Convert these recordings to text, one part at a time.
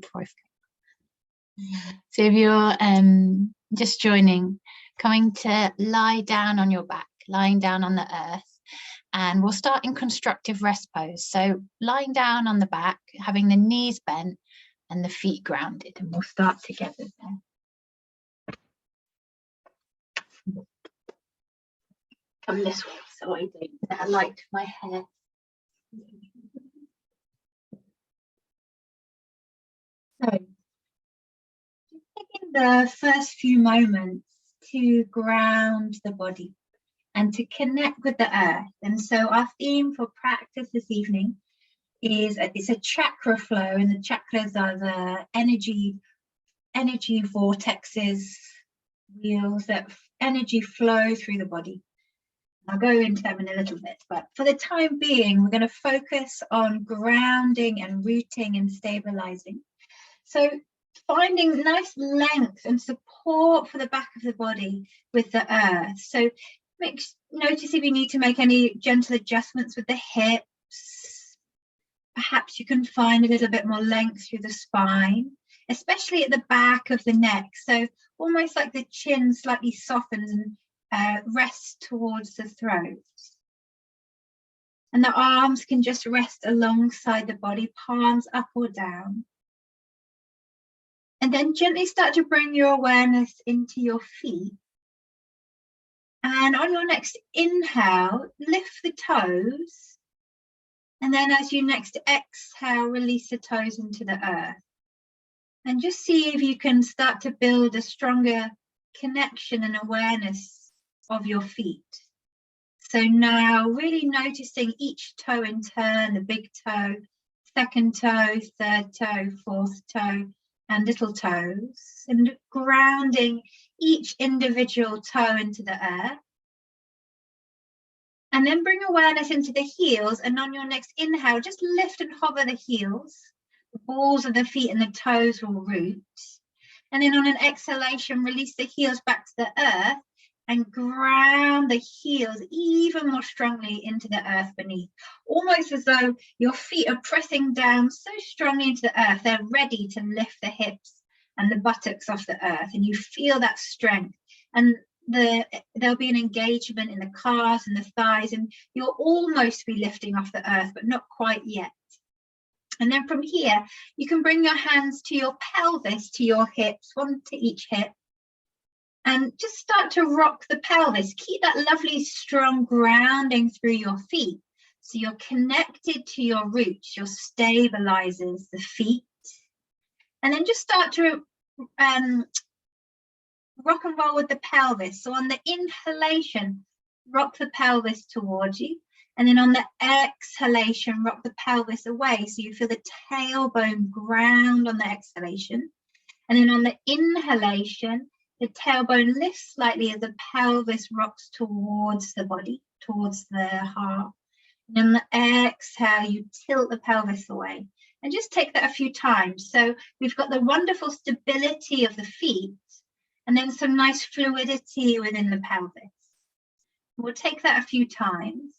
before I forget. So if you're just joining, coming to lie down on your back, lying down on the earth, and we'll start in constructive rest pose. So lying down on the back, having the knees bent and the feet grounded, and we'll start together there. Come this way so I don't light my hair. So just taking the first few moments to ground the body and to connect with the earth. And so our theme for practice this evening is it's a chakra flow, and the chakras are the energy vortexes, wheels that energy flow through the body. I'll go into them in a little bit, but for the time being, we're going to focus on grounding and rooting and stabilizing. So finding nice length and support for the back of the body with the earth. So notice if you need to make any gentle adjustments with the hips. Perhaps you can find a little bit more length through the spine, especially at the back of the neck. So almost like the chin slightly softens and rests towards the throat. And the arms can just rest alongside the body, palms up or down. And then gently start to bring your awareness into your feet. And on your next inhale, lift the toes. And then as you next exhale, release the toes into the earth. And just see if you can start to build a stronger connection and awareness of your feet. So now really noticing each toe in turn, the big toe, second toe, third toe, fourth toe, and little toes, and grounding each individual toe into the earth. And then bring awareness into the heels, and on your next inhale, just lift and hover the heels. The balls of the feet and the toes will root. And then on an exhalation, release the heels back to the earth and ground the heels even more strongly into the earth beneath. Almost as though your feet are pressing down so strongly into the earth, they're ready to lift the hips and the buttocks off the earth. And you feel that strength. And there'll be an engagement in the calves and the thighs, and you'll almost be lifting off the earth, but not quite yet. And then from here, you can bring your hands to your pelvis, to your hips, one to each hip, and just start to rock the pelvis. Keep that lovely strong grounding through your feet. So you're connected to your roots, your stabilizers, the feet. And then just start to rock and roll with the pelvis. So on the inhalation, rock the pelvis towards you. And then on the exhalation, rock the pelvis away. So you feel the tailbone ground on the exhalation. And then on the inhalation, the tailbone lifts slightly as the pelvis rocks towards the body, towards the heart. And on the exhale, you tilt the pelvis away. And just take that a few times. So we've got the wonderful stability of the feet, and then some nice fluidity within the pelvis. We'll take that a few times.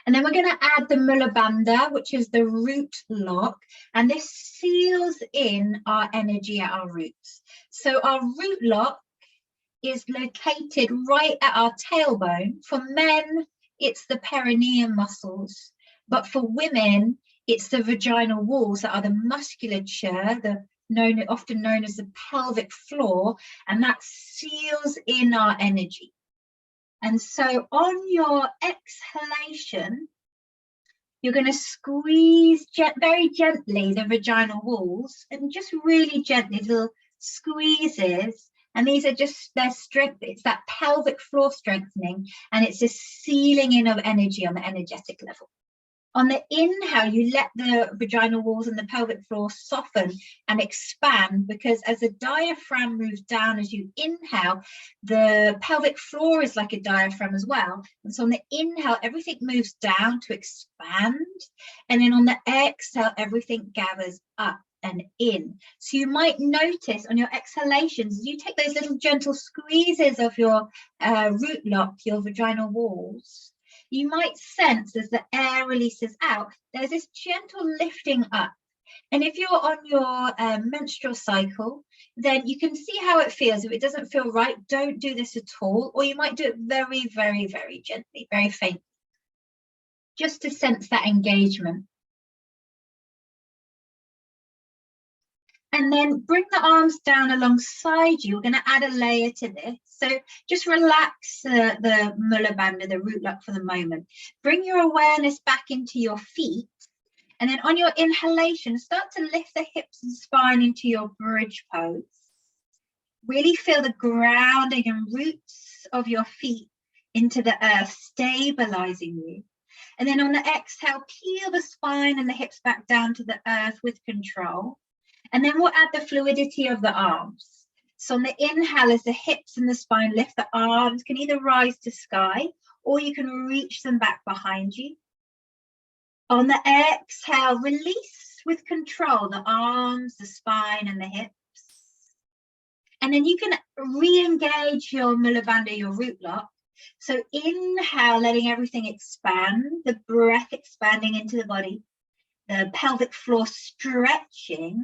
And then we're going to add the Mula Bandha, which is the root lock, and this seals in our energy at our roots. So our root lock is located right at our tailbone. For men, it's the perineum muscles, but for women, it's the vaginal walls that are the musculature, often known as the pelvic floor, and that seals in our energy. And so on your exhalation, you're going to squeeze very gently the vaginal walls, and just really gently, little squeezes. And these are just their strength. It's that pelvic floor strengthening, and it's this sealing in of energy on the energetic level. On the inhale, you let the vaginal walls and the pelvic floor soften and expand, because as the diaphragm moves down as you inhale, the pelvic floor is like a diaphragm as well. And so on the inhale, everything moves down to expand. And then on the exhale, everything gathers up and in. So you might notice on your exhalations, you take those little gentle squeezes of your root lock, your vaginal walls, you might sense as the air releases out, there's this gentle lifting up, And if you're on your menstrual cycle, then you can see how it feels. If it doesn't feel right, don't do this at all, or you might do it very, very, very gently, very faint, just to sense that engagement. And then bring the arms down alongside you. We're going to add a layer to this. So just relax the Mula Bandha, the root lock, for the moment. Bring your awareness back into your feet. And then on your inhalation, start to lift the hips and spine into your bridge pose. Really feel the grounding and roots of your feet into the earth, stabilizing you. And then on the exhale, peel the spine and the hips back down to the earth with control. And then we'll add the fluidity of the arms. So on the inhale, as the hips and the spine lift, the arms can either rise to sky or you can reach them back behind you. On the exhale, release with control the arms, the spine, and the hips. And then you can re-engage your Mula Bandha, your root lock. So inhale, letting everything expand, the breath expanding into the body, the pelvic floor stretching.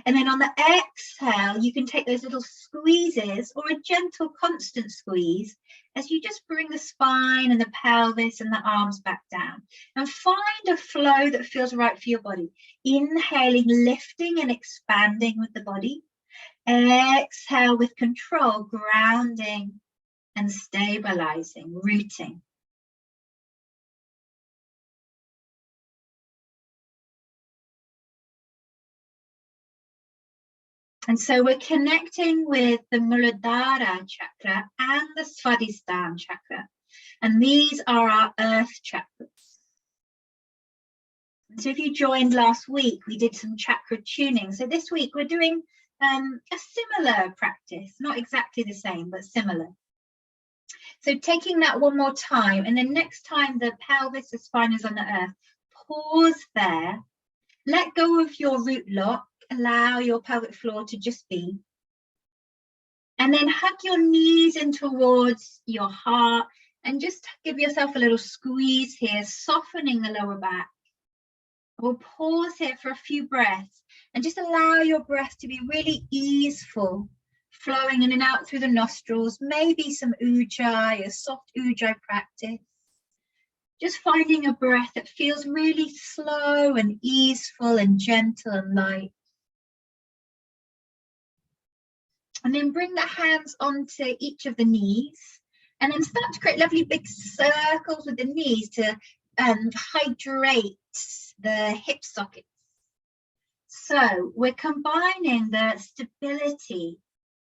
And then on the exhale, you can take those little squeezes or a gentle constant squeeze as you just bring the spine and the pelvis and the arms back down. And find a flow that feels right for your body. Inhaling, lifting and expanding with the body. Exhale with control, grounding and stabilizing, rooting. And so we're connecting with the Muladhara chakra and the Svadhisthana chakra. And these are our earth chakras. So if you joined last week, we did some chakra tuning. So this week we're doing a similar practice, not exactly the same, but similar. So taking that one more time, and then next time the pelvis, the spine is on the earth, pause there, let go of your root lock, allow your pelvic floor to just be. And then hug your knees in towards your heart and just give yourself a little squeeze here, softening the lower back. We'll pause here for a few breaths and just allow your breath to be really easeful, flowing in and out through the nostrils, maybe some ujjayi, a soft ujjayi practice. Just finding a breath that feels really slow and easeful and gentle and light. And then bring the hands onto each of the knees and then start to create lovely big circles with the knees to hydrate the hip sockets. So we're combining the stability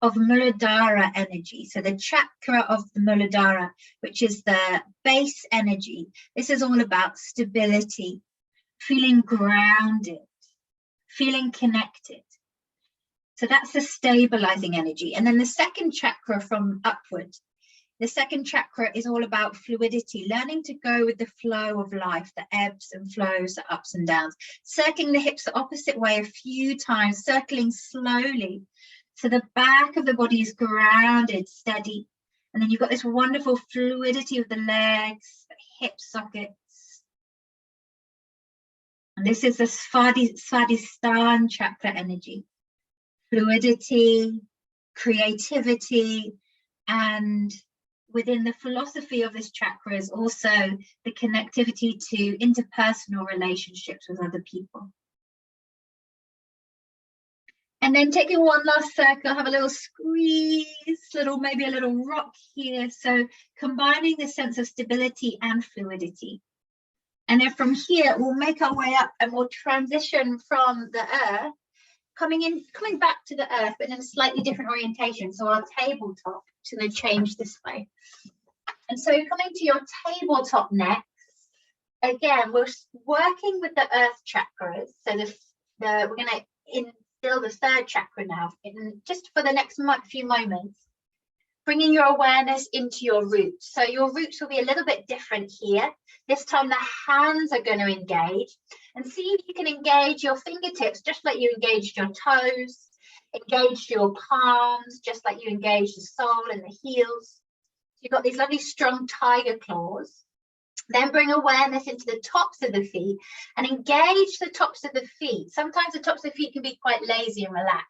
of Muladhara energy. So the chakra of the Muladhara, which is the base energy. This is all about stability, feeling grounded, feeling connected. So that's the stabilizing energy. And then the second chakra from upward, the second chakra is all about fluidity, learning to go with the flow of life, the ebbs and flows, the ups and downs, circling the hips the opposite way a few times, circling slowly. So the back of the body is grounded, steady. And then you've got this wonderful fluidity of the legs, the hip sockets. And this is the Svadhisthana chakra energy. Fluidity, creativity, and within the philosophy of this chakra is also the connectivity to interpersonal relationships with other people. And then taking one last circle, have a little squeeze, maybe a little rock here. So combining the sense of stability and fluidity. And then from here, we'll make our way up and we'll transition from the earth, coming back to the earth, but in a slightly different orientation. So our tabletop is going to change this way. And so coming to your tabletop next, again, we're working with the earth chakras. So we're going to instill the third chakra now, just for the next few moments, bringing your awareness into your roots. So your roots will be a little bit different here. This time the hands are going to engage, and see if you can engage your fingertips just like you engaged your toes, engage your palms just like you engaged the sole and the heels. You've got these lovely strong tiger claws. Then bring awareness into the tops of the feet and engage the tops of the feet. Sometimes the tops of the feet can be quite lazy and relaxed.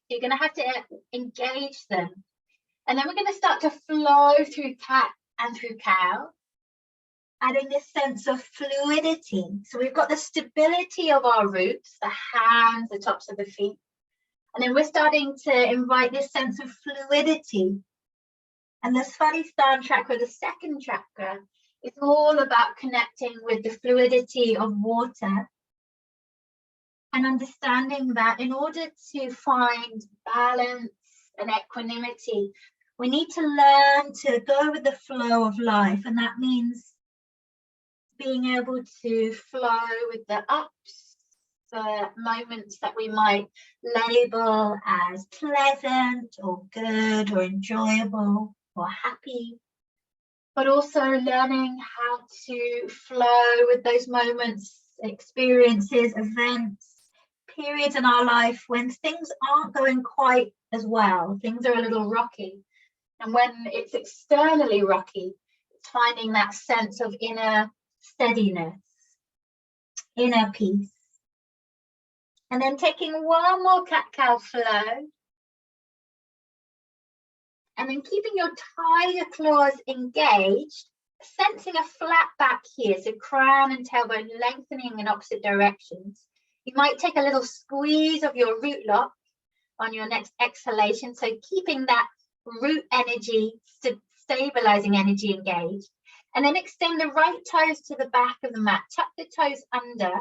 You're going to have to engage them. And then we're going to start to flow through cat and through cow, adding this sense of fluidity. So we've got the stability of our roots, the hands, the tops of the feet. And then we're starting to invite this sense of fluidity. And the Svadhisthana chakra, the second chakra, is all about connecting with the fluidity of water and understanding that in order to find balance and equanimity, we need to learn to go with the flow of life. And that means being able to flow with the ups, the moments that we might label as pleasant or good or enjoyable or happy, but also learning how to flow with those moments, experiences, events, periods in our life when things aren't going quite as well, things are a little rocky. And when it's externally rocky, it's finding that sense of inner steadiness, inner peace. And then taking one more cat-cow flow. And then keeping your tiger claws engaged, sensing a flat back here, so crown and tailbone lengthening in opposite directions. You might take a little squeeze of your root lock on your next exhalation, so keeping that root energy, stabilizing energy engaged. And then extend the right toes to the back of the mat, tuck the toes under,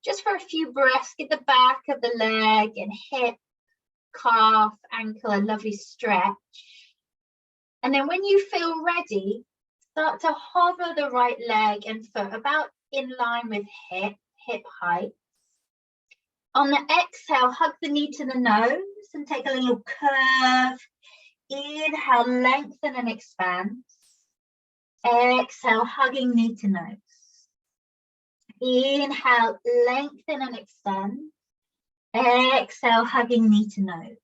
just for a few breaths. Get the back of the leg and hip, calf, ankle a lovely stretch. And then when you feel ready, start to hover the right leg and foot about in line with hip height. On the exhale, hug the knee to the nose and take a little curve. Inhale, lengthen and expand. Exhale, hugging knee to nose. Inhale, lengthen and extend. Exhale, hugging knee to nose.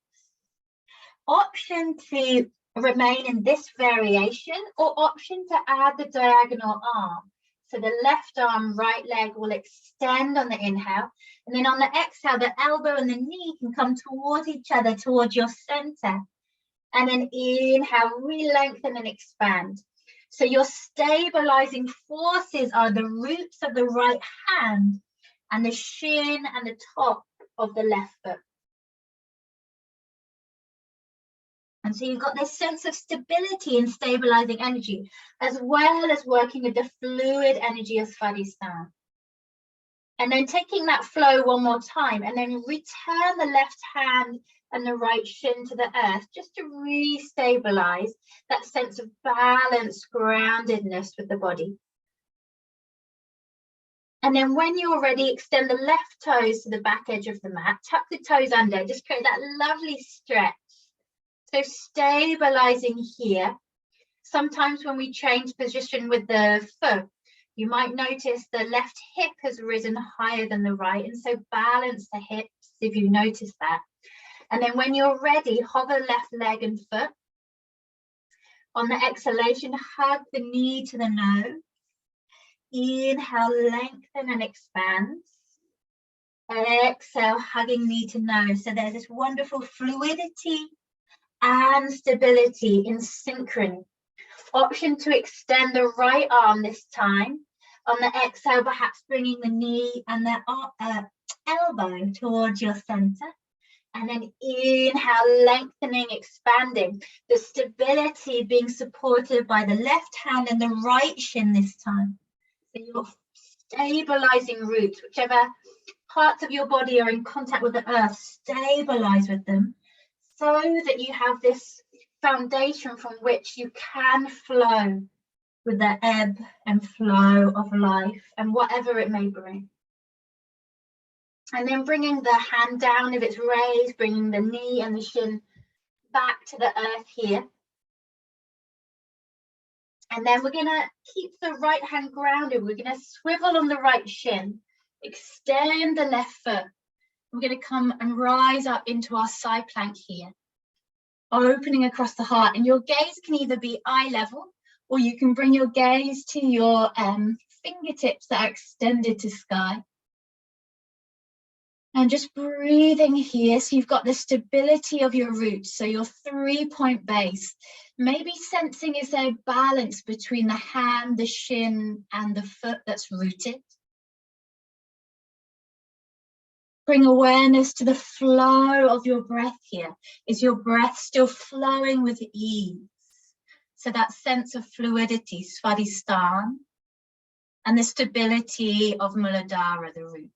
Option to remain in this variation, or option to add the diagonal arm. So the left arm, right leg will extend on the inhale, and then on the exhale, the elbow and the knee can come towards each other, towards your center. And then inhale, re-lengthen and expand. So your stabilizing forces are the roots of the right hand and the shin and the top of the left foot. And so you've got this sense of stability and stabilizing energy, as well as working with the fluid energy of Svadhisthana. And then taking that flow one more time, and then return the left hand and the right shin to the earth, just to re-stabilize that sense of balance, groundedness with the body. And then when you're ready, extend the left toes to the back edge of the mat, tuck the toes under, just create that lovely stretch. So stabilizing here. Sometimes when we change position with the foot, you might notice the left hip has risen higher than the right, and so balance the hips if you notice that. And then when you're ready, hover left leg and foot. On the exhalation, hug the knee to the nose. Inhale, lengthen and expand. Exhale, hugging knee to nose. So there's this wonderful fluidity and stability in synchrony. Option to extend the right arm this time. On the exhale, perhaps bringing the knee and the elbow towards your center. And then inhale, lengthening, expanding. The stability being supported by the left hand and the right shin this time. So you're stabilizing roots, whichever parts of your body are in contact with the earth, stabilize with them, so that you have this foundation from which you can flow with the ebb and flow of life and whatever it may bring. And then bringing the hand down if it's raised, bringing the knee and the shin back to the earth here. And then we're going to keep the right hand grounded. We're going to swivel on the right shin, extend the left foot. We're going to come and rise up into our side plank here, opening across the heart. And your gaze can either be eye level or you can bring your gaze to your fingertips that are extended to sky. And just breathing here, so you've got the stability of your roots, so your 3-point base. Maybe sensing, is there balance between the hand, the shin, and the foot that's rooted? Bring awareness to the flow of your breath here. Is your breath still flowing with ease? So that sense of fluidity, Svadhisthana, and the stability of Muladhara, the root.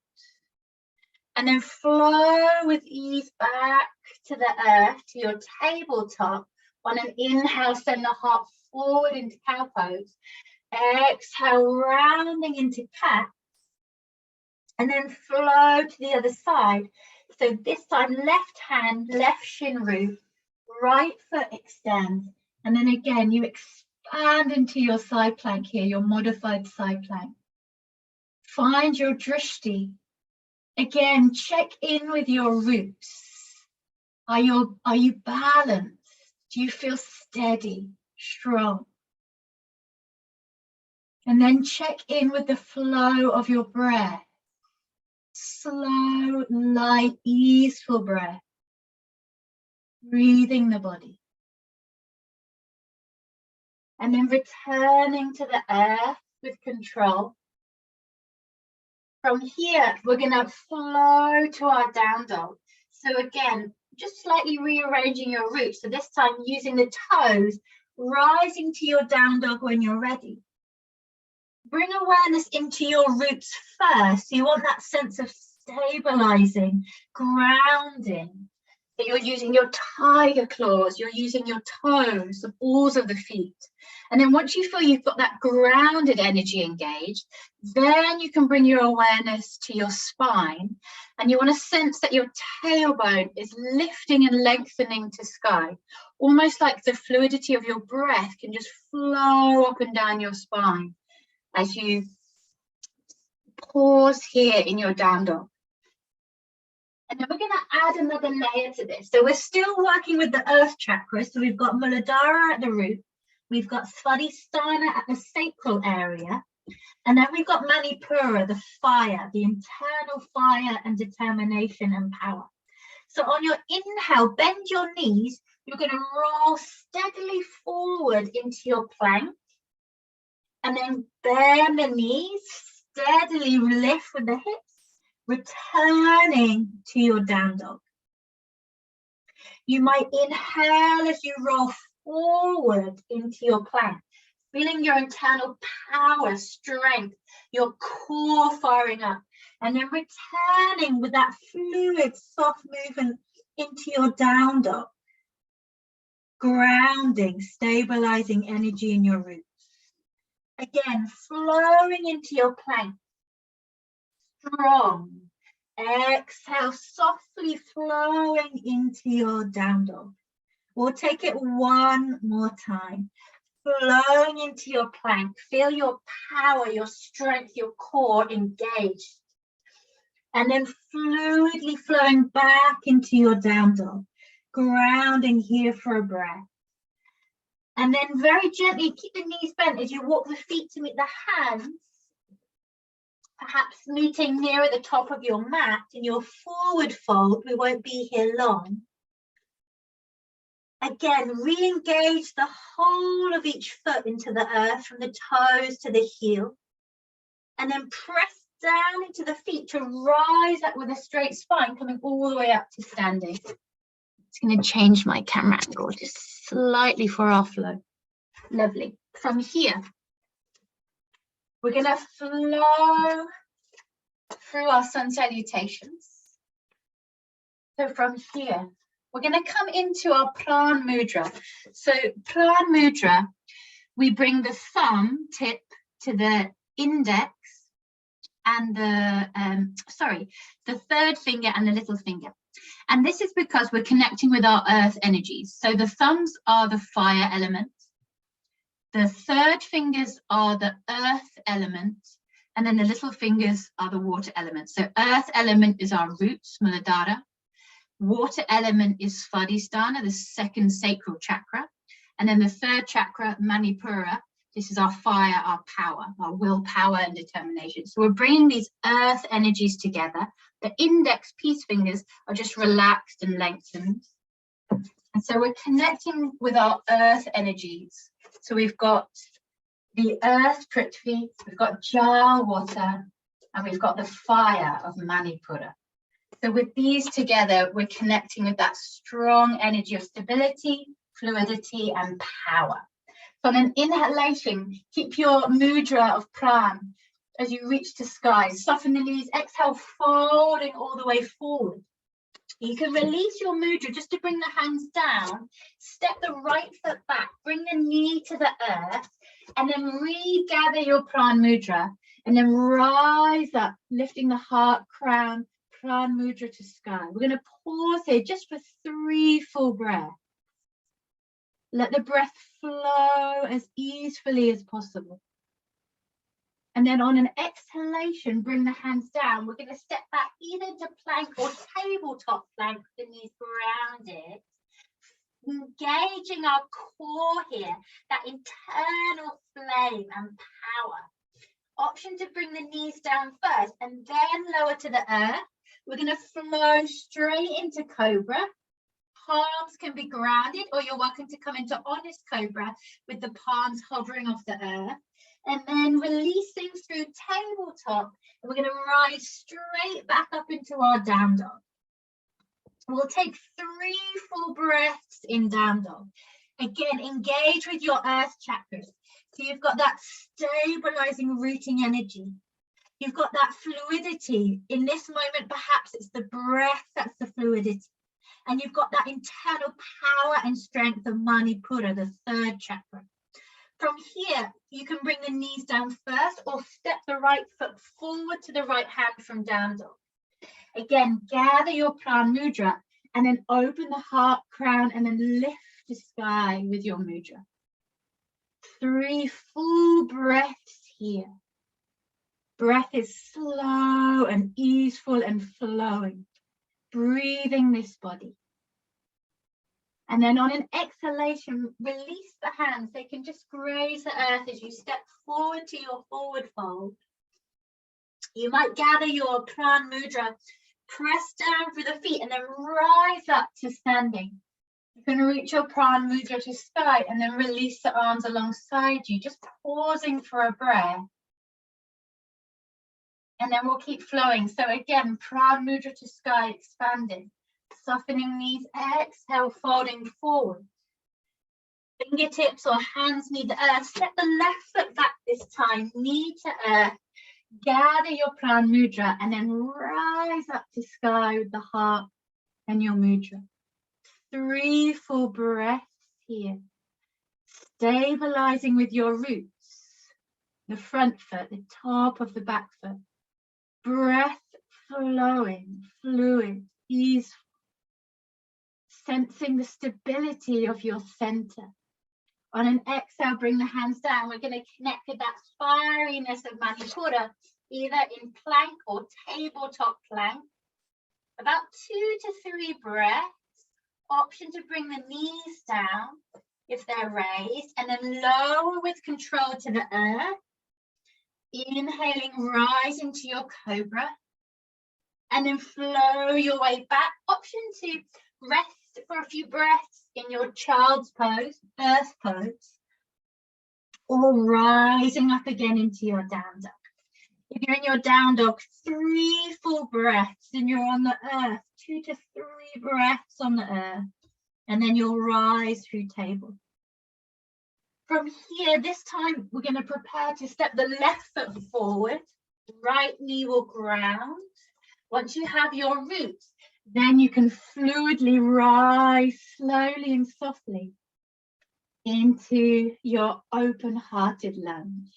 And then flow with ease back to the earth, to your tabletop. On an inhale, send the heart forward into cow pose. Exhale, rounding into cat. And then flow to the other side. So this time, left hand, left shin root, right foot extends. And then again, you expand into your side plank here, your modified side plank. Find your drishti. Again, check in with your roots. Are you balanced? Do you feel steady, strong? And then check in with the flow of your breath. Slow, light, easeful breath. Breathing the body. And then returning to the earth with control. From here, we're going to flow to our down dog. So again, just slightly rearranging your roots. So this time using the toes, rising to your down dog when you're ready. Bring awareness into your roots first. So you want that sense of stabilizing, grounding. So you're using your tiger claws, you're using your toes, the balls of the feet. And then once you feel you've got that grounded energy engaged, then you can bring your awareness to your spine. And you want to sense that your tailbone is lifting and lengthening to sky. Almost like the fluidity of your breath can just flow up and down your spine as you pause here in your down dog. And then we're going to add another layer to this. So we're still working with the earth chakra. So we've got Muladhara at the root. We've got Svadhisthana at the sacral area. And then we've got Manipura, the fire, the internal fire and determination and power. So on your inhale, bend your knees. You're going to roll steadily forward into your plank. And then bend the knees, steadily lift with the hips. Returning to your down dog. You might inhale as you roll forward into your plank, feeling your internal power, strength, your core firing up, and then returning with that fluid, soft movement into your down dog. Grounding, stabilizing energy in your roots. Again, flowing into your plank. Strong. Exhale, softly flowing into your down dog. We'll take it one more time. Flowing into your plank. Feel your power, your strength, your core engaged. And then fluidly flowing back into your down dog. Grounding here for a breath. And then very gently keep the knees bent as you walk the feet to meet the hands. Perhaps meeting near at the top of your mat in your forward fold. We won't be here long. Again, re-engage the whole of each foot into the earth, from the toes to the heel. And then press down into the feet to rise up with a straight spine, coming all the way up to standing. It's going to change my camera angle just slightly for our flow. Lovely. From here, we're going to flow through our sun salutations. So from here, we're going to come into our Pran Mudra. So Pran Mudra, we bring the thumb tip to the index and the third finger and the little finger. And this is because we're connecting with our earth energies. So the thumbs are the fire element. The third fingers are the earth element, and then the little fingers are the water element. So earth element is our roots, Muladhara. Water element is Svadhisthana, the second sacral chakra. And then the third chakra, Manipura, This is our fire, our power, our willpower and determination. So we're bringing these earth energies together. The index peace fingers are just relaxed and lengthened. And so we're connecting with our earth energies. So we've got the earth, Prithvi, we've got Jal, water, and we've got the fire of Manipura. So with these together, we're connecting with that strong energy of stability, fluidity, and power. So on an inhalation, keep your mudra of pran as you reach to sky. Soften the knees, exhale, folding all the way forward. You can release your mudra just to bring the hands down, step the right foot back, bring the knee to the earth, and then regather your pran mudra, and then rise up, lifting the heart, crown, pran mudra to sky. We're going to pause here just for 3 full breaths. Let the breath flow as easily as possible. And then on an exhalation, bring the hands down. We're going to step back either to plank or tabletop plank, the knees grounded. Engaging our core here, that internal flame and power. Option to bring the knees down first and then lower to the earth. We're going to flow straight into cobra. Palms can be grounded, or you're welcome to come into honest cobra with the palms hovering off the earth. And then releasing through tabletop, and we're going to rise straight back up into our down dog. We'll take 3 full breaths in down dog. Again, engage with your earth chakras. So you've got that stabilizing rooting energy. You've got that fluidity. In this moment, perhaps it's the breath that's the fluidity. And you've got that internal power and strength of Manipura, the 3rd chakra. From here, you can bring the knees down first or step the right foot forward to the right hand from down dog. Again, gather your pran mudra and then open the heart, crown, and then lift to sky with your mudra. 3 full breaths here. Breath is slow and easeful and flowing. Breathing this body. And then on an exhalation, release the hands. They can just graze the earth as you step forward to your forward fold. You might gather your pran mudra, press down through the feet, and then rise up to standing. You can reach your pran mudra to sky and then release the arms alongside you, just pausing for a breath. And then we'll keep flowing. So again, pran mudra to sky, expanding. Softening knees, exhale, folding forward. Fingertips or hands meet the earth. Step the left foot back this time, knee to earth. Gather your pran mudra and then rise up to sky with the heart and your mudra. 3 full breaths here. Stabilizing with your roots. The front foot, the top of the back foot. Breath flowing, fluid, easeful. Sensing the stability of your center. On an exhale, bring the hands down. We're going to connect with that fieriness of Manipura, either in plank or tabletop plank. About 2 to 3 breaths. Option to bring the knees down if they're raised, and then lower with control to the earth. Inhaling, rise into your cobra, and then flow your way back. Option to rest for a few breaths in your child's pose, earth pose, or rising up again into your down dog. If you're in your down dog, 3 full breaths and you're on the earth, 2 to 3 breaths on the earth, and then you'll rise through table. From here, this time we're going to prepare to step the left foot forward, right knee will ground. Once you have your roots, then you can fluidly rise slowly and softly into your open-hearted lunge.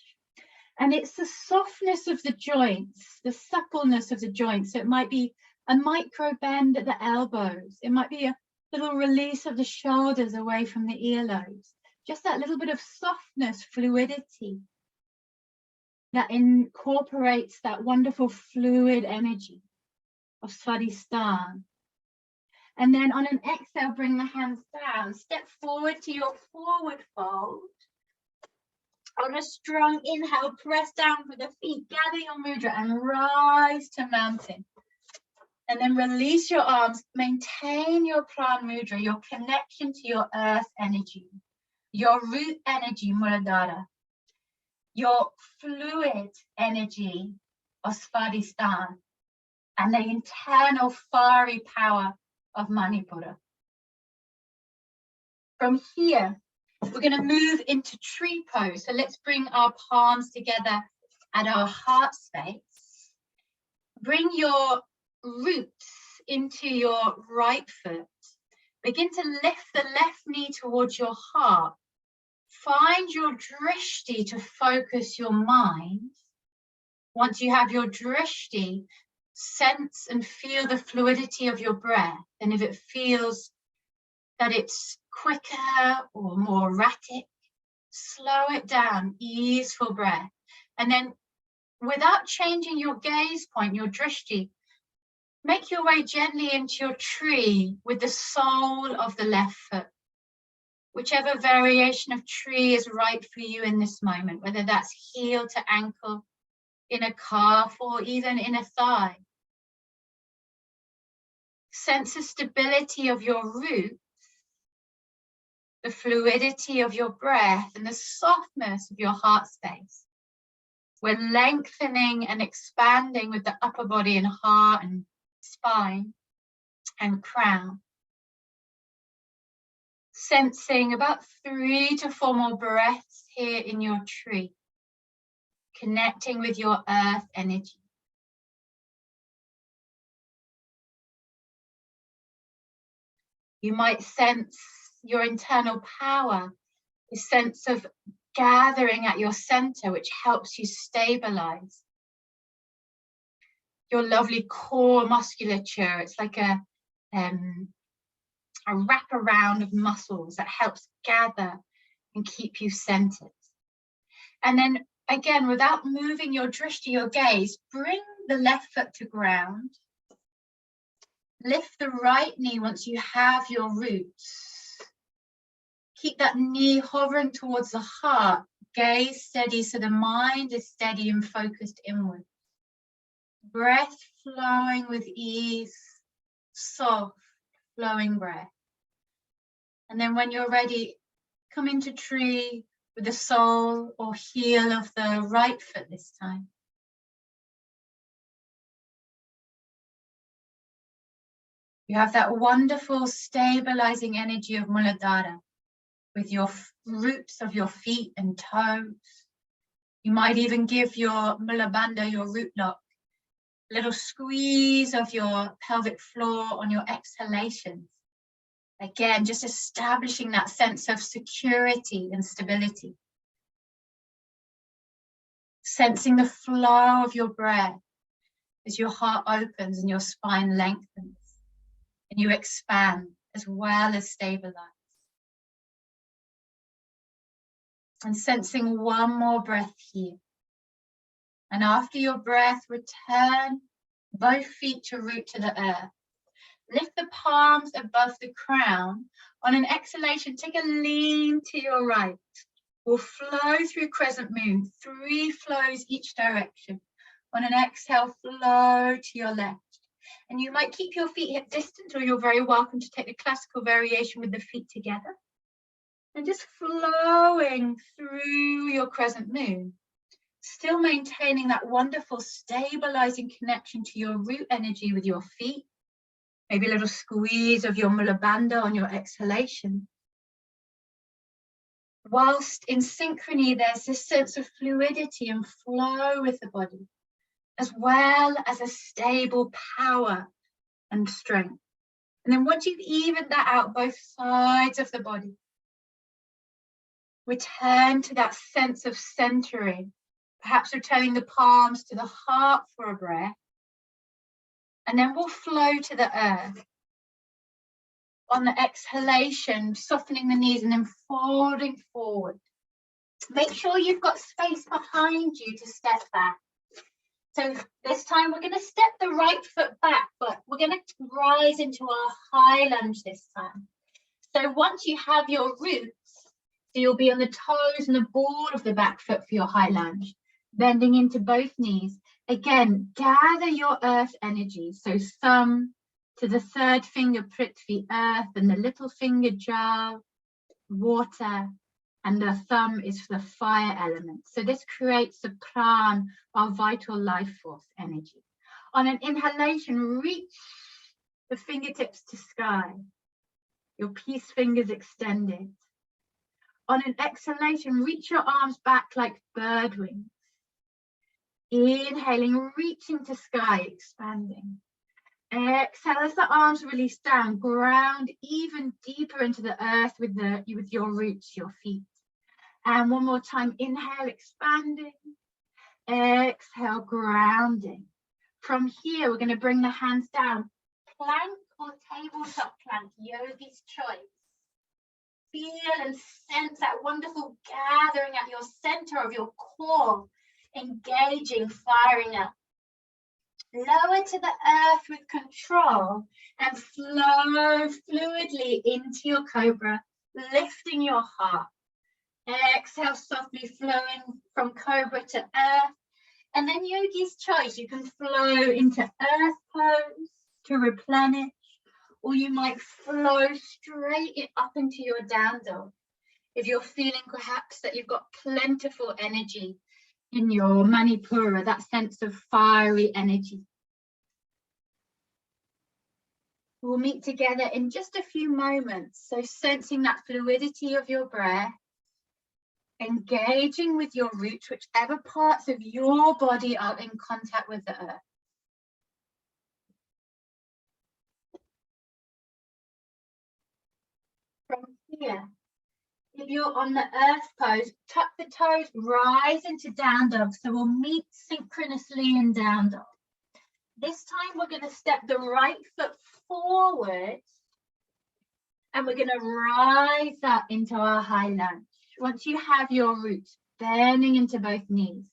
And it's the softness of the joints, the suppleness of the joints. So it might be a micro bend at the elbows. It might be a little release of the shoulders away from the earlobes. Just that little bit of softness, fluidity that incorporates that wonderful fluid energy of Svadhisthana. And then on an exhale, bring the hands down. Step forward to your forward fold. On a strong inhale, press down with the feet, gather your mudra and rise to mountain. And then release your arms, maintain your plant mudra, your connection to your earth energy, your root energy, Muladhara, your fluid energy of Svadhisthana, and the internal fiery power of Manipura. From here, we're going to move into tree pose. So let's bring our palms together at our heart space. Bring your roots into your right foot. Begin to lift the left knee towards your heart. Find your drishti to focus your mind. Once you have your drishti, sense and feel the fluidity of your breath. And if it feels that it's quicker or more erratic, slow it down, easeful breath. And then without changing your gaze point, your drishti, make your way gently into your tree with the sole of the left foot. Whichever variation of tree is right for you in this moment, whether that's heel to ankle, in a calf, or even in a thigh. Sense the stability of your root, the fluidity of your breath, and the softness of your heart space. We're lengthening and expanding with the upper body and heart and spine and crown. Sensing about 3 to 4 more breaths here in your tree, connecting with your earth energy. You might sense your internal power, the sense of gathering at your center, which helps you stabilize. Your lovely core musculature, it's like a wraparound of muscles that helps gather and keep you centered. And then again, without moving your drishti, your gaze, bring the left foot to ground. Lift the right knee once you have your roots. Keep that knee hovering towards the heart. Gaze steady so the mind is steady and focused inward. Breath flowing with ease, soft, flowing breath. And then when you're ready, come into tree with the sole or heel of the right foot this time. You have that wonderful stabilizing energy of Muladhara with your roots of your feet and toes. You might even give your Mulabandha, your root lock, a little squeeze of your pelvic floor on your exhalations. Again, just establishing that sense of security and stability. Sensing the flow of your breath as your heart opens and your spine lengthens and you expand as well as stabilize. And sensing one more breath here. And after your breath, return both feet to root to the earth. Lift the palms above the crown. On an exhalation, take a lean to your right. We'll flow through crescent moon, 3 flows each direction. On an exhale, flow to your left. And you might keep your feet hip distance, or you're very welcome to take the classical variation with the feet together. And just flowing through your crescent moon. Still maintaining that wonderful stabilizing connection to your root energy with your feet. Maybe a little squeeze of your Mulabandha on your exhalation. Whilst in synchrony, there's this sense of fluidity and flow with the body, as well as a stable power and strength. And then once you've evened that out, both sides of the body, return to that sense of centering, perhaps returning the palms to the heart for a breath. And then we'll flow to the earth. On the exhalation, softening the knees and then folding forward. Make sure you've got space behind you to step back. So this time we're going to step the right foot back, but we're going to rise into our high lunge this time. So once you have your roots, So you'll be on the toes and the ball of the back foot for your high lunge, bending into both knees. Again, gather your earth energy. So thumb to the third finger, prithvi, earth, and the little finger, jal, water, and the thumb is for the fire element. So this creates the pran, our vital life force energy. On an inhalation, reach the fingertips to sky. Your peace fingers extended. On an exhalation, reach your arms back like bird wings. Inhaling, reaching to sky, expanding. Exhale as the arms release down, ground even deeper into the earth with your roots, your feet. And one more time, inhale, expanding. Exhale, grounding. From here, we're going to bring the hands down. Plank or tabletop plank, yogi's choice. Feel and sense that wonderful gathering at your center of your core, engaging, firing up. Lower to the earth with control and flow fluidly into your cobra, lifting your heart. Exhale, softly flowing from cobra to earth. And then yogi's choice, you can flow into earth pose to replenish, or you might flow straight up into your down dog. If you're feeling perhaps that you've got plentiful energy in your Manipura, that sense of fiery energy. We'll meet together in just a few moments. So sensing that fluidity of your breath, engaging with your roots, whichever parts of your body are in contact with the earth. From here, if you're on the earth pose, tuck the toes, rise into down dog. So we'll meet synchronously in down dog. This time we're going to step the right foot forward and we're going to rise up into our high lunge. Once you have your roots, bending into both knees.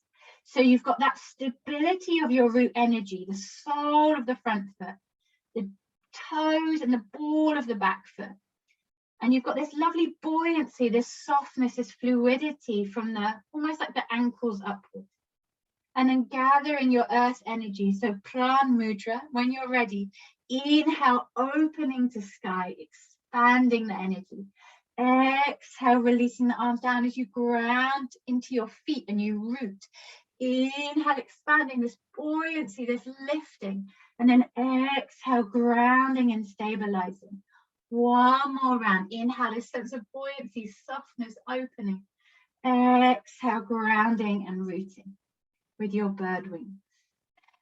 So you've got that stability of your root energy, the sole of the front foot, the toes and the ball of the back foot. And you've got this lovely buoyancy, this softness, this fluidity from the, almost like the ankles upwards. And then gathering your earth energy. So pran mudra, when you're ready, inhale, opening to sky, expanding the energy. Exhale, releasing the arms down as you ground into your feet and you root. Inhale, expanding this buoyancy, this lifting. And then exhale, grounding and stabilizing. One more round. Inhale, a sense of buoyancy, softness, opening. Exhale, grounding and rooting with your bird wings.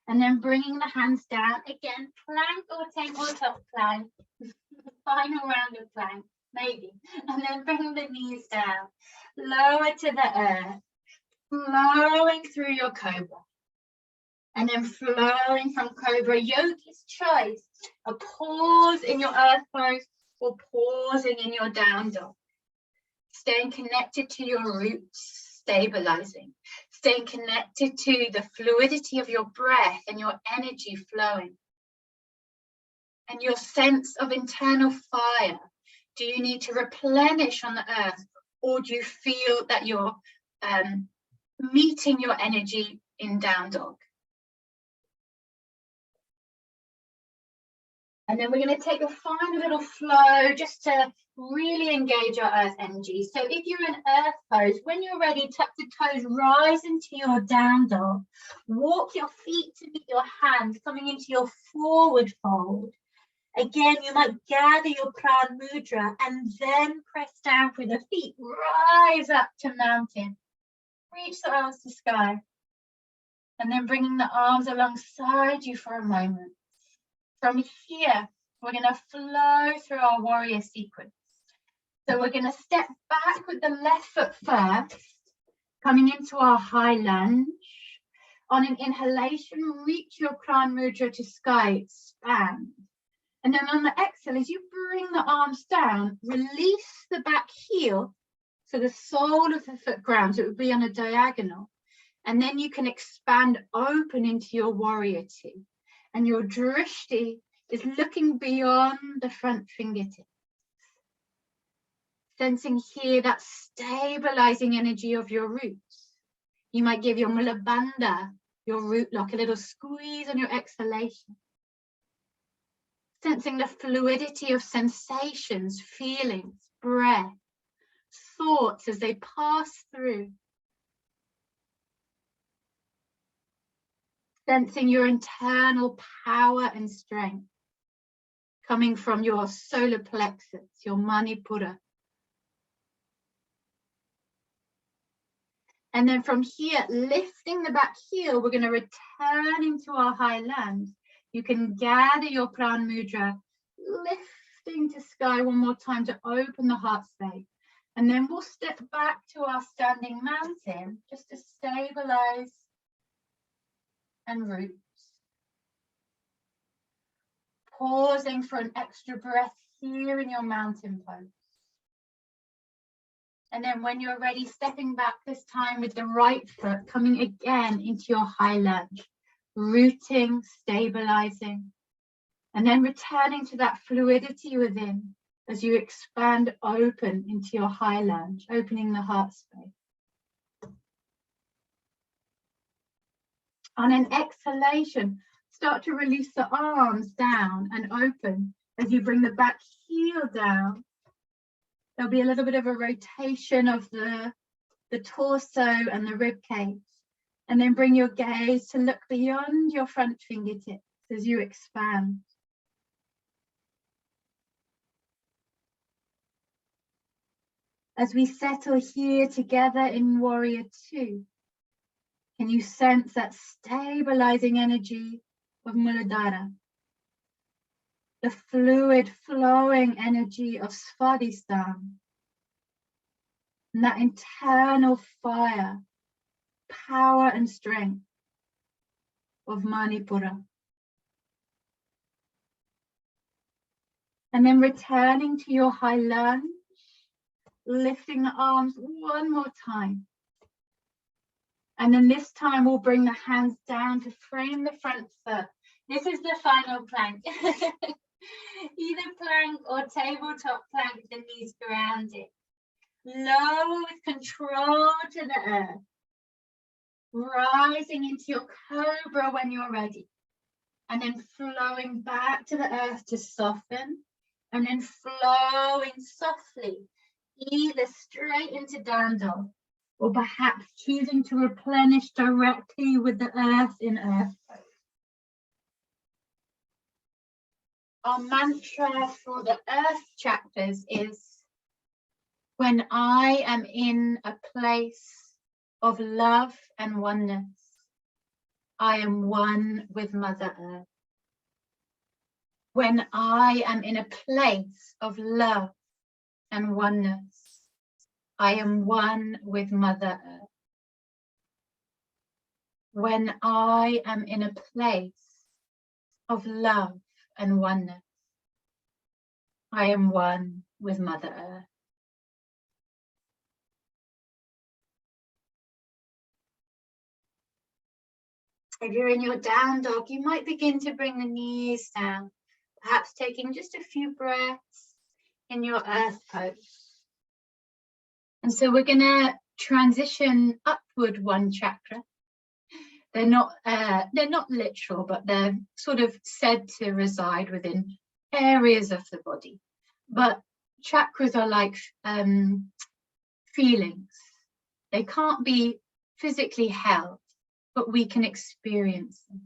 And then bringing the hands down again, plank or tabletop plank. Final round of plank, maybe. And then bring the knees down, lower to the earth, flowing through your cobra. And then flowing from cobra, yogi's choice. A pause in your earth pose or pausing in your down dog. Staying connected to your roots, stabilizing. Staying connected to the fluidity of your breath and your energy flowing. And your sense of internal fire. Do you need to replenish on the earth, or do you feel that you're meeting your energy in down dog? And then we're going to take a final little flow just to really engage your earth energy. So if you're in earth pose, when you're ready, tuck the toes, rise into your down dog. Walk your feet to meet your hands, coming into your forward fold. Again, you might gather your pran mudra and then press down through the feet. Rise up to mountain. Reach the arms to sky. And then bringing the arms alongside you for a moment. From here, we're going to flow through our warrior sequence. So we're going to step back with the left foot first, coming into our high lunge. On an inhalation, reach your pran mudra to sky, expand. And then on the exhale, as you bring the arms down, release the back heel, so the sole of the foot grounds, it would be on a diagonal. And then you can expand open into your warrior two. And your drishti is looking beyond the front fingertips. Sensing here that stabilizing energy of your roots. You might give your mula bandha, your root lock, a little squeeze on your exhalation. Sensing the fluidity of sensations, feelings, breath, thoughts as they pass through. Sensing your internal power and strength coming from your solar plexus, your manipura. And then from here, lifting the back heel, we're going to return into our high lunge. You can gather your pran mudra, lifting to sky one more time to open the heart space. And then we'll step back to our standing mountain just to stabilize and roots. Pausing for an extra breath here in your mountain pose. And then when you're ready, stepping back this time with the right foot, coming again into your high lunge, rooting, stabilizing, and then returning to that fluidity within as you expand open into your high lunge, opening the heart space. On an exhalation, start to release the arms down and open as you bring the back heel down. There'll be a little bit of a rotation of the torso and the rib cage. And then bring your gaze to look beyond your front fingertips as you expand. As we settle here together in Warrior Two, can you sense that stabilizing energy of Muladhara? The fluid flowing energy of Svadhisthana, and that internal fire, power and strength of Manipura. And then returning to your high lunge, lifting the arms one more time. And then this time we'll bring the hands down to frame the front foot. This is the final plank. Either plank or tabletop plank with the knees grounded. Lower with control to the earth. Rising into your cobra when you're ready. And then flowing back to the earth to soften. And then flowing softly, either straight into down dog, or perhaps choosing to replenish directly with the earth in earth pose. Our mantra for the earth chakras is, when I am in a place of love and oneness, I am one with Mother Earth. When I am in a place of love and oneness, I am one with Mother Earth. When I am in a place of love and oneness, I am one with Mother Earth. If you're in your down dog, you might begin to bring the knees down, perhaps taking just a few breaths in your earth pose. And so we're going to transition upward one chakra. They're not literal, but they're sort of said to reside within areas of the body. But chakras are like feelings. They can't be physically held, but we can experience them.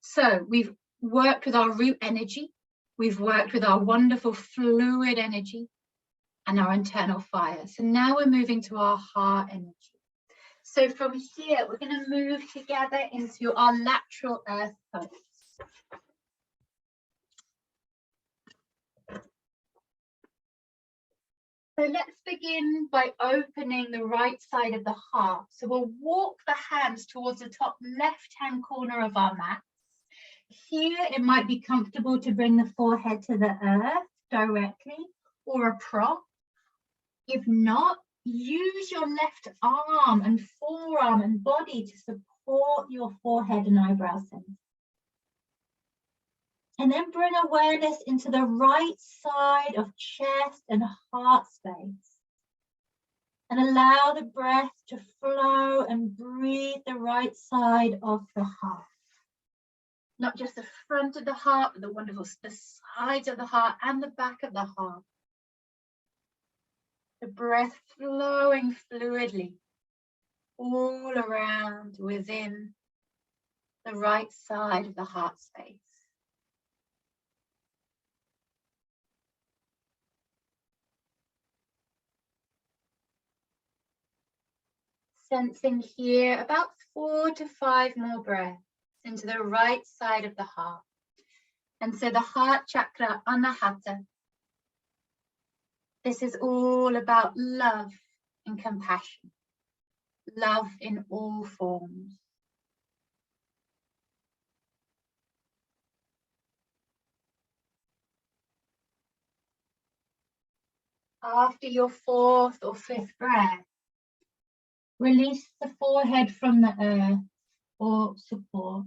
So we've worked with our root energy. We've worked with our wonderful fluid energy and our internal fire. So now we're moving to our heart energy. So from here, we're going to move together into our lateral earth pose. So let's begin by opening the right side of the heart. So we'll walk the hands towards the top left-hand corner of our mat. Here, it might be comfortable to bring the forehead to the earth directly, or a prop. If not, use your left arm and forearm and body to support your forehead and eyebrow center. And then bring awareness into the right side of chest and heart space. And allow the breath to flow and breathe the right side of the heart. Not just the front of the heart, but the sides of the heart and the back of the heart. The breath flowing fluidly all around within the right side of the heart space. Sensing here about 4 to 5 more breaths into the right side of the heart. And so the heart chakra, anahata. This is all about love and compassion. Love in all forms. After your 4th or 5th breath, release the forehead from the earth or support.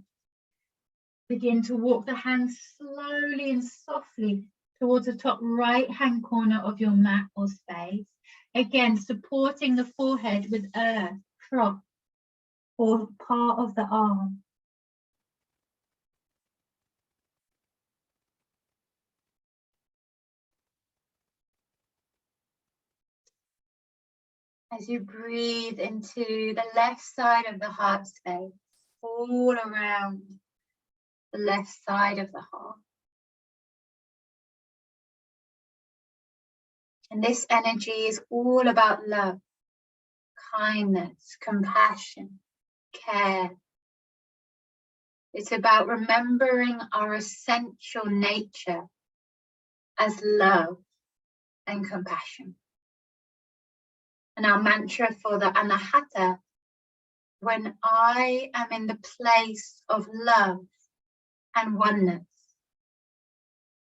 Begin to walk the hands slowly and softly towards the top right-hand corner of your mat or space. Again, supporting the forehead with earth, crop, or part of the arm. As you breathe into the left side of the heart space, all around the left side of the heart. And this energy is all about love, kindness, compassion, care. It's about remembering our essential nature as love and compassion. And our mantra for the anahata, when I am in the place of love and oneness,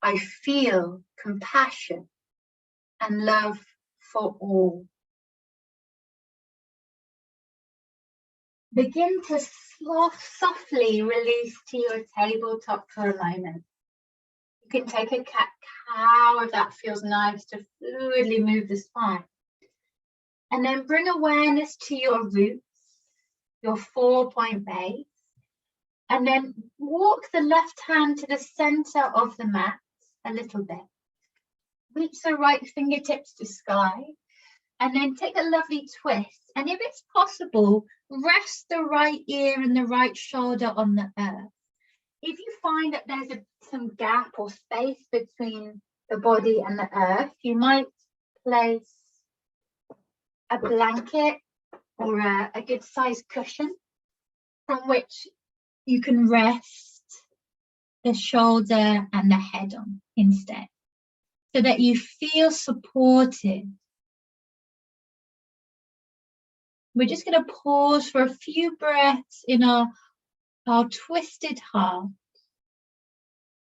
I feel compassion and love for all. Begin to softly release to your tabletop for a moment. You can take a cat-cow if that feels nice to fluidly move the spine. And then bring awareness to your roots, your 4-point base. And then walk the left hand to the center of the mat a little bit. Reach the right fingertips to sky. And then take a lovely twist. And if it's possible, rest the right ear and the right shoulder on the earth. If you find that there's some gap or space between the body and the earth, you might place a blanket or a good sized cushion from which you can rest the shoulder and the head on instead, so that you feel supported. We're just going to pause for a few breaths in our twisted heart.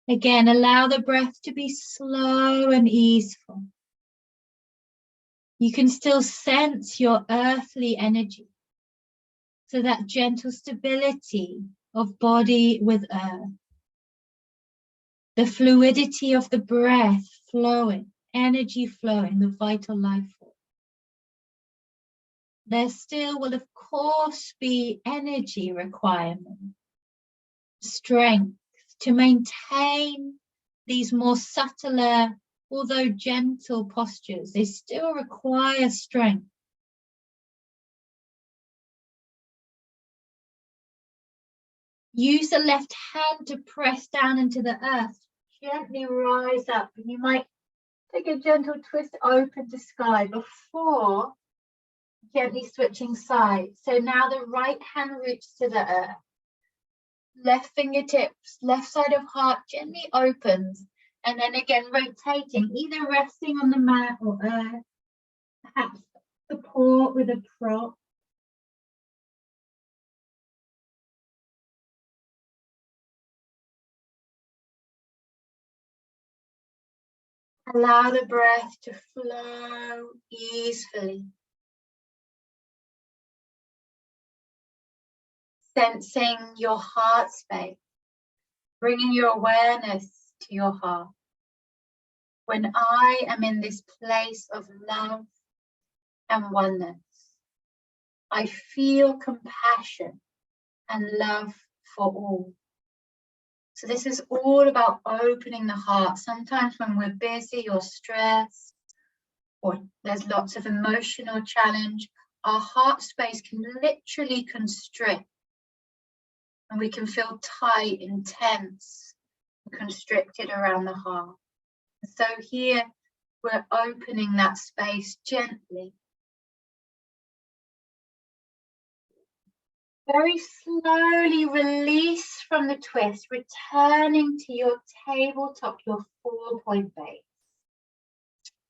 Again, allow the breath to be slow and easeful. You can still sense your earthly energy, so that gentle stability of body with earth. The fluidity of the breath flowing, energy flowing, the vital life force. There still will, of course, be energy requirement, strength to maintain these more subtler, although gentle postures. They still require strength. Use the left hand to press down into the earth. Gently rise up, and you might take a gentle twist open to sky before gently switching sides. So now the right hand reaches to the earth. Left fingertips, left side of heart gently opens, and then again rotating, either resting on the mat or earth, perhaps support with a prop. Allow the breath to flow easily. Sensing your heart space, bringing your awareness to your heart. When I am in this place of love and oneness, I feel compassion and love for all. So this is all about opening the heart. Sometimes when we're busy or stressed, or there's lots of emotional challenge, our heart space can literally constrict, and we can feel tight, intense, constricted around the heart. So here we're opening that space gently. Very slowly release from the twist, returning to your tabletop, your 4-point base.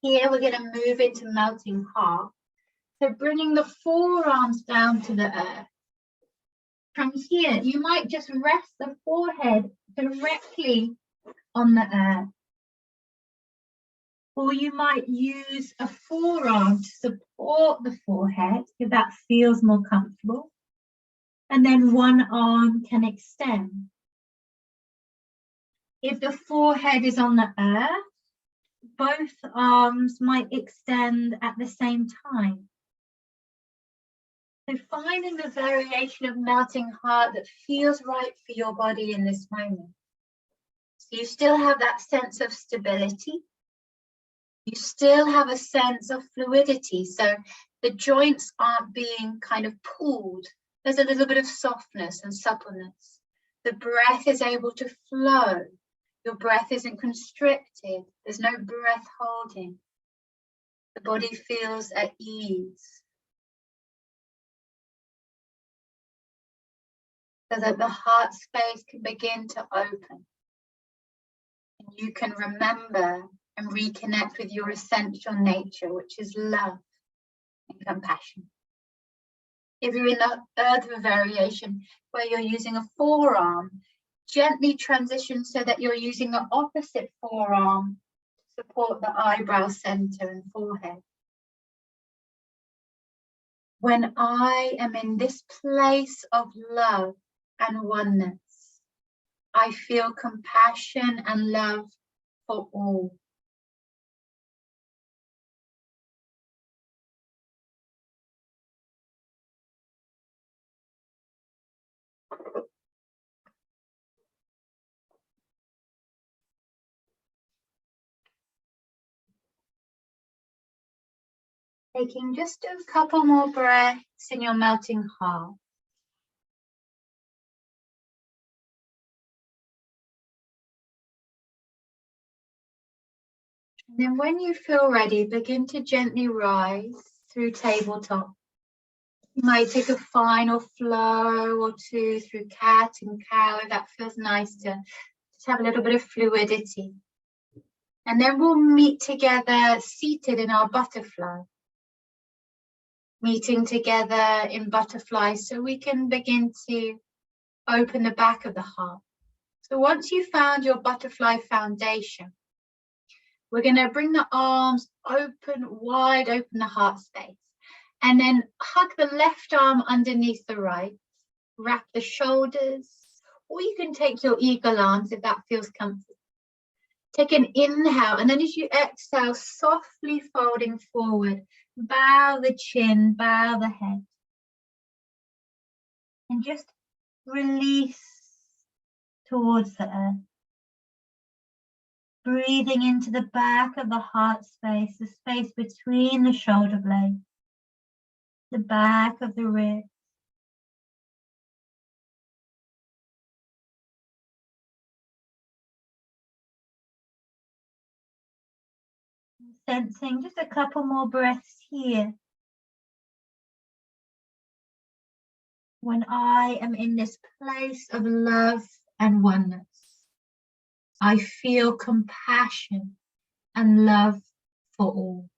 Here we're going to move into melting heart. So bringing the forearms down to the earth. From here, you might just rest the forehead directly on the earth. Or you might use a forearm to support the forehead if that feels more comfortable. And then one arm can extend. If the forehead is on the earth, both arms might extend at the same time. So finding the variation of melting heart that feels right for your body in this moment. So you still have that sense of stability. You still have a sense of fluidity. So the joints aren't being kind of pulled. There's a little bit of softness and suppleness. The breath is able to flow. Your breath isn't constricted. There's no breath holding. The body feels at ease. So that the heart space can begin to open. And you can remember and reconnect with your essential nature, which is love and compassion. If you're in the earth variation where you're using a forearm, gently transition so that you're using the opposite forearm to support the eyebrow center and forehead. When I am in this place of love and oneness, I feel compassion and love for all. Taking just a couple more breaths in your melting heart. And then when you feel ready, begin to gently rise through tabletop. You might take a final flow or two through cat and cow if that feels nice to just have a little bit of fluidity. And then we'll meet together seated in our butterfly. Meeting together in butterfly so we can begin to open the back of the heart. So once you've found your butterfly foundation, we're going to bring the arms open, wide open the heart space. And then hug the left arm underneath the right. Wrap the shoulders. Or you can take your eagle arms if that feels comfortable. Take an inhale, and then as you exhale, softly folding forward. Bow the chin, bow the head. And just release towards the earth. Breathing into the back of the heart space, the space between the shoulder blades, the back of the ribs. Sensing just a couple more breaths here. When I am in this place of love and oneness, I feel compassion and love for all.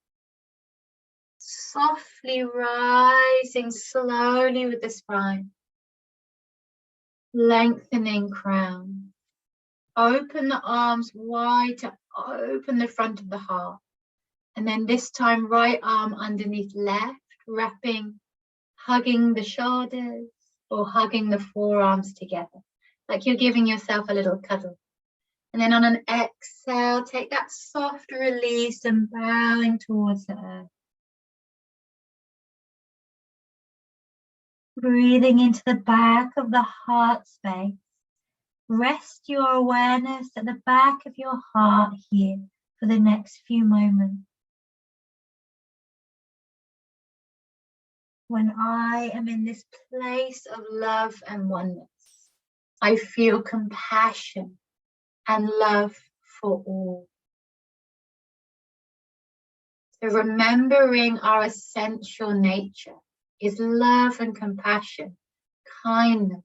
Softly rising slowly with the spine. Lengthening crown. Open the arms wide to open the front of the heart. And then this time, right arm underneath left, wrapping, hugging the shoulders or hugging the forearms together. like you're giving yourself a little cuddle. And then on an exhale, take that soft release and bowing towards the earth. Breathing into the back of the heart space. Rest your awareness at the back of your heart here for the next few moments. When I am in this place of love and oneness, I feel compassion and love for all. So remembering our essential nature is love and compassion, kindness,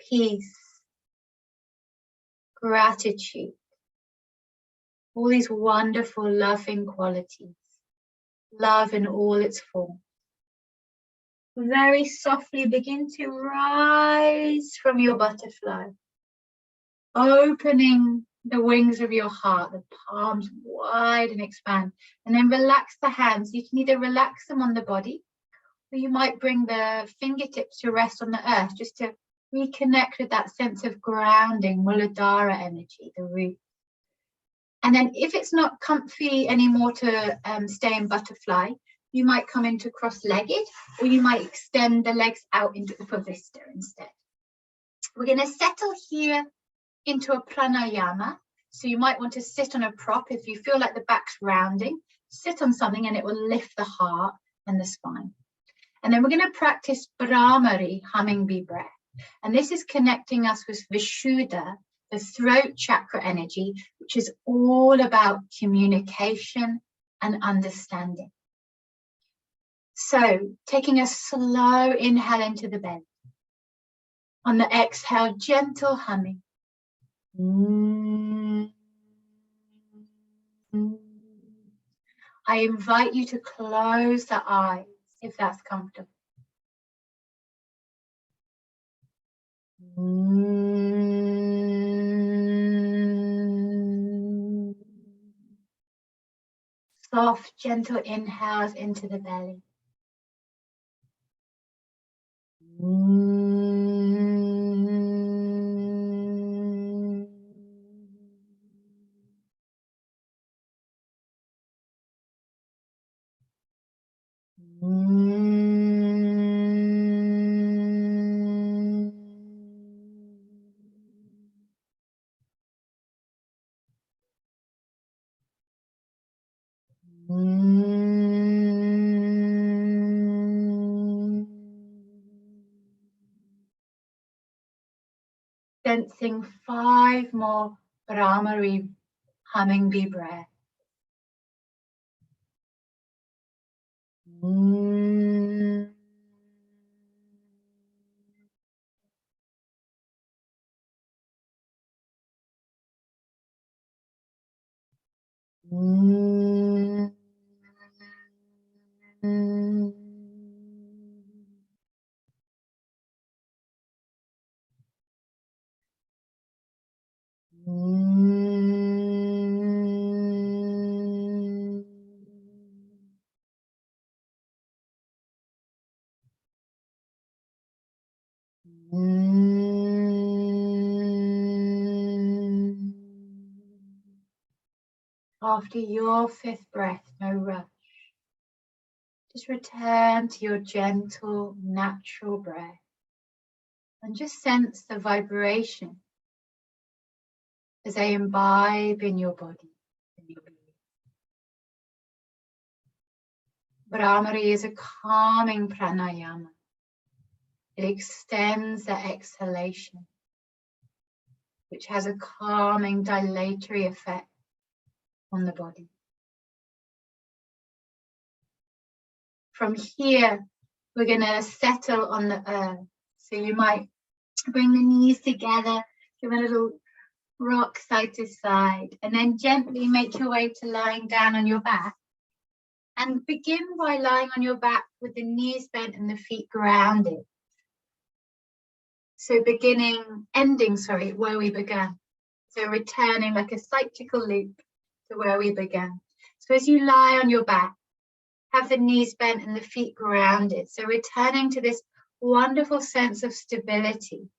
peace, gratitude, all these wonderful loving qualities, love in all its forms. Very softly begin to rise from your butterfly, opening the wings of your heart, the palms wide and expand, and then relax the hands. You can either relax them on the body, or you might bring the fingertips to rest on the earth, just to reconnect with that sense of grounding, Muladhara energy, the root. And then if it's not comfy anymore to stay in butterfly, you might come into cross-legged, or you might extend the legs out into Upavista instead. We're going to settle here into a pranayama. So you might want to sit on a prop if you feel like the back's rounding. Sit on something and it will lift the heart and the spine. And then we're going to practice Bhramari, humming bee breath. And this is connecting us with Vishuddha, the throat chakra energy, which is all about communication and understanding. So taking a slow inhale into the belly. On the exhale, gentle humming. I invite you to close the eyes if that's comfortable. Soft, gentle inhales into the belly. Sensing 5 more Bhramari humming bee breath. After your 5th breath, no rush. Just return to your gentle, natural breath and just sense the vibration as they imbibe in your body. Bhramari is a calming pranayama. It extends the exhalation, which has a calming, dilatory effect on the body. From here, we're going to settle on the earth. So you might bring the knees together, give a little rock side to side, and then gently make your way to lying down on your back. And begin by lying on your back with the knees bent and the feet grounded. So ending where we began. So returning like a cyclical loop to where we began. So as you lie on your back, have the knees bent and the feet grounded. So returning to this wonderful sense of stability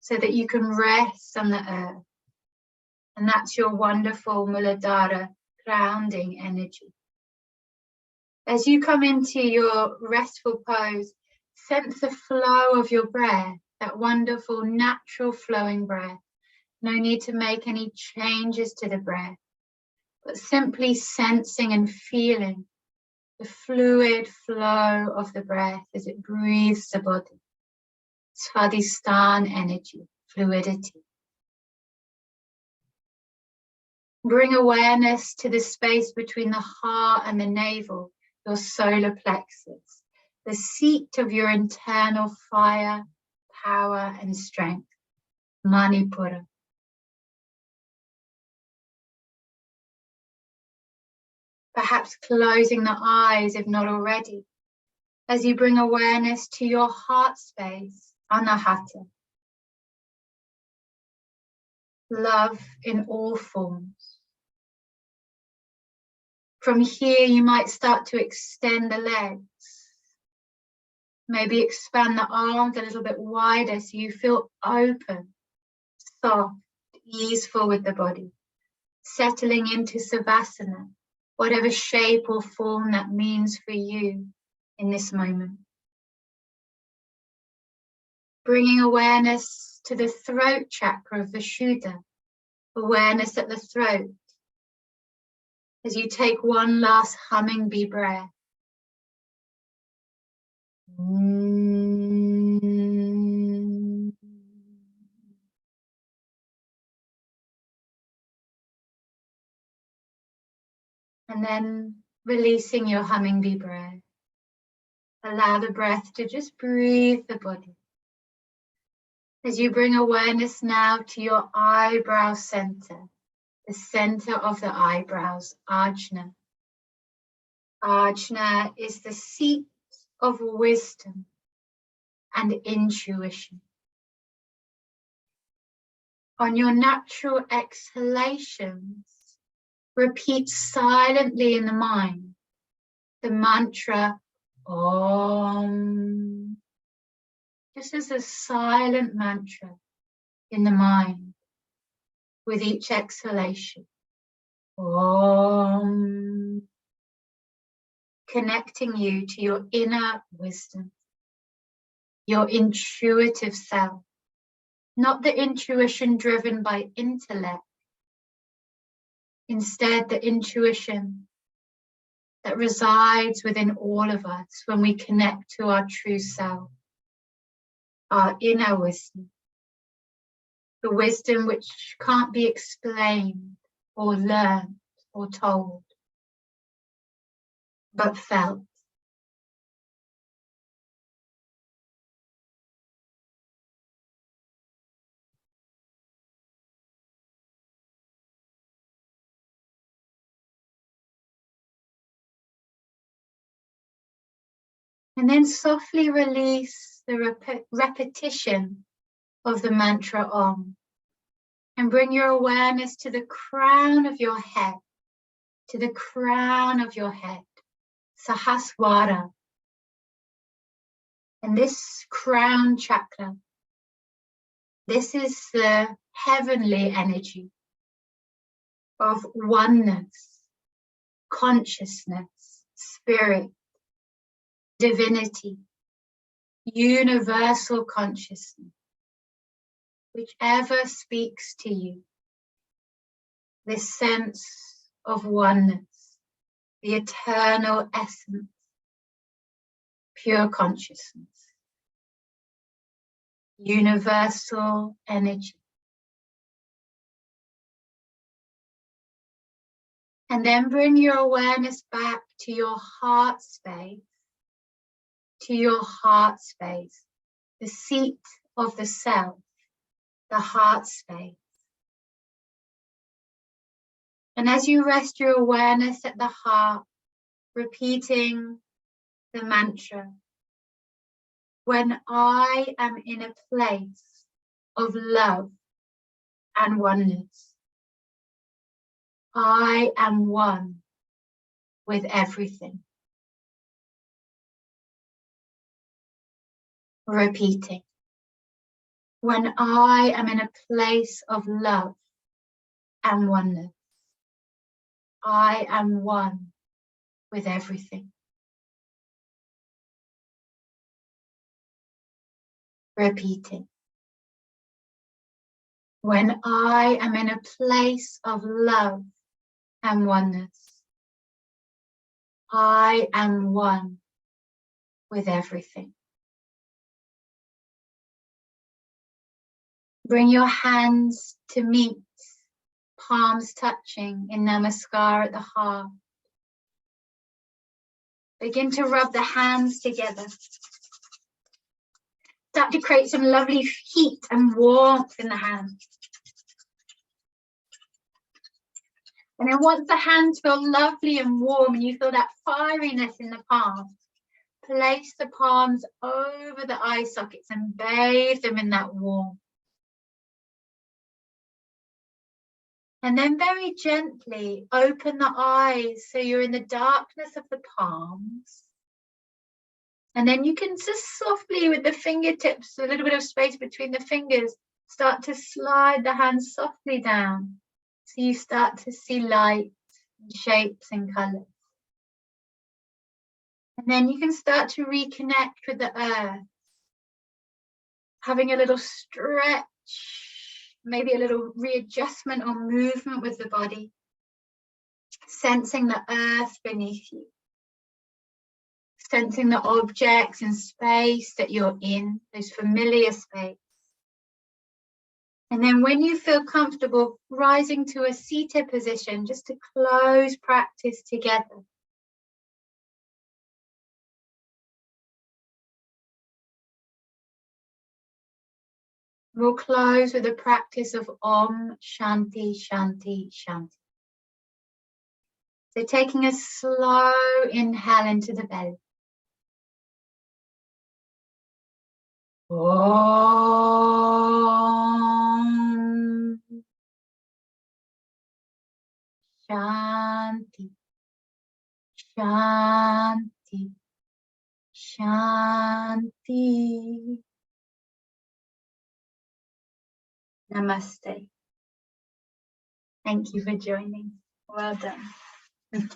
so that you can rest on the earth. And that's your wonderful Muladhara grounding energy. As you come into your restful pose, sense the flow of your breath, that wonderful natural flowing breath. No need to make any changes to the breath, but simply sensing and feeling the fluid flow of the breath as it breathes the body. Svadhisthana energy, fluidity. Bring awareness to the space between the heart and the navel, your solar plexus, the seat of your internal fire, power, and strength, Manipura. Perhaps closing the eyes if not already, as you bring awareness to your heart space, Anahata. Love in all forms. From here, you might start to extend the legs. Maybe expand the arms a little bit wider so you feel open, soft, easeful with the body. Settling into Savasana, whatever shape or form that means for you in this moment. Bringing awareness to the throat chakra of Vishuddha, awareness at the throat, as you take one last humming bee breath. And then releasing your humming bee breath. Allow the breath to just breathe the body. As you bring awareness now to your eyebrow center, the center of the eyebrows, Ajna. Ajna is the seat of wisdom and intuition. On your natural exhalations, repeat silently in the mind the mantra Om, just as a silent mantra in the mind with each exhalation. Om, connecting you to your inner wisdom, your intuitive self, not the intuition driven by intellect, instead the intuition that resides within all of us when we connect to our true self, our inner wisdom, the wisdom which can't be explained or learned or told, but felt. And then softly release the repetition of the mantra Om, and bring your awareness to the crown of your head, to the crown of your head, Sahasrara. And this crown chakra, this is the heavenly energy of oneness, consciousness, spirit, divinity, universal consciousness, whichever speaks to you, this sense of oneness, the eternal essence, pure consciousness, universal energy. And then bring your awareness back to your heart space, the seat of the self, the heart space. And as you rest your awareness at the heart, repeating the mantra, when I am in a place of love and oneness, I am one with everything. Repeating, When I am in a place of love and oneness, I am one with everything. Repeating. When I am in a place of love and oneness, I am one with everything. Bring your hands to meet, palms touching in Namaskar at the heart. Begin to rub the hands together. Start to create some lovely heat and warmth in the hands. And then once the hands feel lovely and warm and you feel that fieriness in the palms, place the palms over the eye sockets and bathe them in that warmth. And then very gently open the eyes so you're in the darkness of the palms. And then you can just softly with the fingertips, a little bit of space between the fingers, start to slide the hands softly down. So you start to see light, and shapes and colours. And then you can start to reconnect with the earth. Having a little stretch, maybe a little readjustment or movement with the body. Sensing the earth beneath you. Sensing the objects and space that you're in, those familiar space. And then when you feel comfortable, rising to a seated position, just to close practice together. We'll close with a practice of Om Shanti Shanti Shanti. So taking a slow inhale into the belly. Om Shanti Shanti Shanti. Namaste. Thank you for joining. Well done.